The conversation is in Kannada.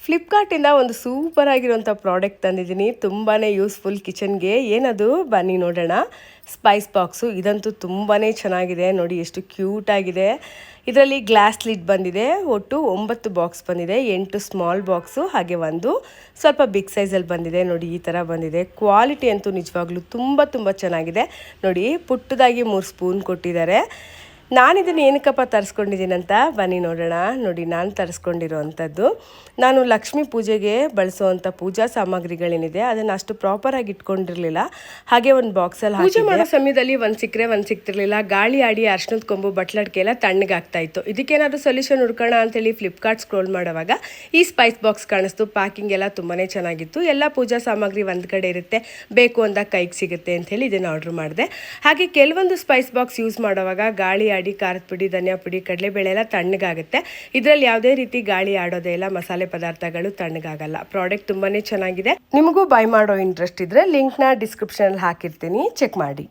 ಫ್ಲಿಪ್ಕಾರ್ಟಿಂದ ಒಂದು ಸೂಪರ್ ಆಗಿರುವಂಥ ಪ್ರಾಡಕ್ಟ್ ತಂದಿದ್ದೀನಿ. ತುಂಬಾ ಯೂಸ್ಫುಲ್ ಕಿಚನ್ಗೆ. ಏನದು ಬನ್ನಿ ನೋಡೋಣ. ಸ್ಪೈಸ್ ಬಾಕ್ಸು ಇದಂತೂ ತುಂಬಾ ಚೆನ್ನಾಗಿದೆ. ನೋಡಿ ಎಷ್ಟು ಕ್ಯೂಟ್ ಆಗಿದೆ. ಇದರಲ್ಲಿ ಗ್ಲಾಸ್ ಲಿಡ್ ಬಂದಿದೆ. ಒಟ್ಟು 9 ಬಾಕ್ಸ್ ಬಂದಿದೆ. 8 ಸ್ಮಾಲ್ ಬಾಕ್ಸು ಹಾಗೆ ಒಂದು ಸ್ವಲ್ಪ ಬಿಗ್ ಸೈಜಲ್ಲಿ ಬಂದಿದೆ. ನೋಡಿ ಈ ಥರ ಬಂದಿದೆ. ಕ್ವಾಲಿಟಿ ಅಂತೂ ನಿಜವಾಗ್ಲೂ ತುಂಬ ಚೆನ್ನಾಗಿದೆ. ನೋಡಿ ಪುಟ್ಟದಾಗಿ 3 ಸ್ಪೂನ್ ಕೊಟ್ಟಿದ್ದಾರೆ. ನಾನಿದನ್ನು ಏನಕ್ಕಪ್ಪ ತರಿಸ್ಕೊಂಡಿದ್ದೀನಿ ಅಂತ ಬನ್ನಿ ನೋಡೋಣ. ನೋಡಿ ನಾನು ತರಿಸ್ಕೊಂಡಿರೋ ಅಂಥದ್ದು, ನಾನು ಲಕ್ಷ್ಮೀ ಪೂಜೆಗೆ ಬಳಸುವಂಥ ಪೂಜಾ ಸಾಮಗ್ರಿಗಳೇನಿದೆ ಅದನ್ನು ಅಷ್ಟು ಪ್ರಾಪರಾಗಿ ಇಟ್ಕೊಂಡಿರಲಿಲ್ಲ. ಹಾಗೆ ಒಂದು ಬಾಕ್ಸಲ್ಲಿ ಪೂಜೆ ಮಾಡೋ ಸಮಯದಲ್ಲಿ ಒಂದು ಸಿಕ್ಕರೆ ಒಂದು ಸಿಗ್ತಿರ್ಲಿಲ್ಲ. ಗಾಳಿ ಆಡಿ ಅರ್ಶಿನದ ಕೊಂಬು ಬಟ್ಲಡ್ಕೆ ಎಲ್ಲ ತಣ್ಣಗಾಗ್ತಾ ಇತ್ತು. ಇದಕ್ಕೇನಾದರೂ ಸೊಲ್ಯೂಷನ್ ಹುಡ್ಕೋಣ ಅಂತೇಳಿ ಫ್ಲಿಪ್ಕಾರ್ಟ್ ಸ್ಕ್ರೋಲ್ ಮಾಡುವಾಗ ಈ ಸ್ಪೈಸ್ ಬಾಕ್ಸ್ ಕಾಣಿಸ್ತು. ಪ್ಯಾಕಿಂಗ್ ಎಲ್ಲ ತುಂಬಾ ಚೆನ್ನಾಗಿತ್ತು. ಎಲ್ಲ ಪೂಜಾ ಸಾಮಗ್ರಿ ಒಂದು ಕಡೆ ಇರುತ್ತೆ, ಬೇಕು ಅಂದಾಗ ಕೈಗೆ ಸಿಗುತ್ತೆ ಅಂಥೇಳಿ ಇದನ್ನು ಆರ್ಡ್ರ್ ಮಾಡಿದೆ. ಹಾಗೆ ಕೆಲವೊಂದು ಸ್ಪೈಸ್ ಬಾಕ್ಸ್ ಯೂಸ್ ಮಾಡುವಾಗ ಗಾಳಿ ಆಡಿ ಖಾರದ ಪುಡಿ, ಧನಿಯಾ ಪುಡಿ, ಕಡಲೆಬೇಳೆ ಎಲ್ಲ ತಣ್ಣಗಾಗುತ್ತೆ. ಇದರಲ್ಲಿ ಯಾವುದೇ ರೀತಿ ಗಾಳಿ ಆಡೋದೇ ಇಲ್ಲ. ಮಸಾಲೆ ಪದಾರ್ಥಗಳು ತಣ್ಣಗಾಗಲ್ಲ. ಪ್ರಾಡಕ್ಟ್ ತುಂಬಾನೇ ಚೆನ್ನಾಗಿದೆ. ನಿಮಗೂ ಬೈ ಮಾಡೋ ಇಂಟ್ರೆಸ್ಟ್ ಇದ್ರೆ ಲಿಂಕ್ನ ಡಿಸ್ಕ್ರಿಪ್ಷನಲ್ಲಿ ಹಾಕಿರ್ತೀನಿ, ಚೆಕ್ ಮಾಡಿ.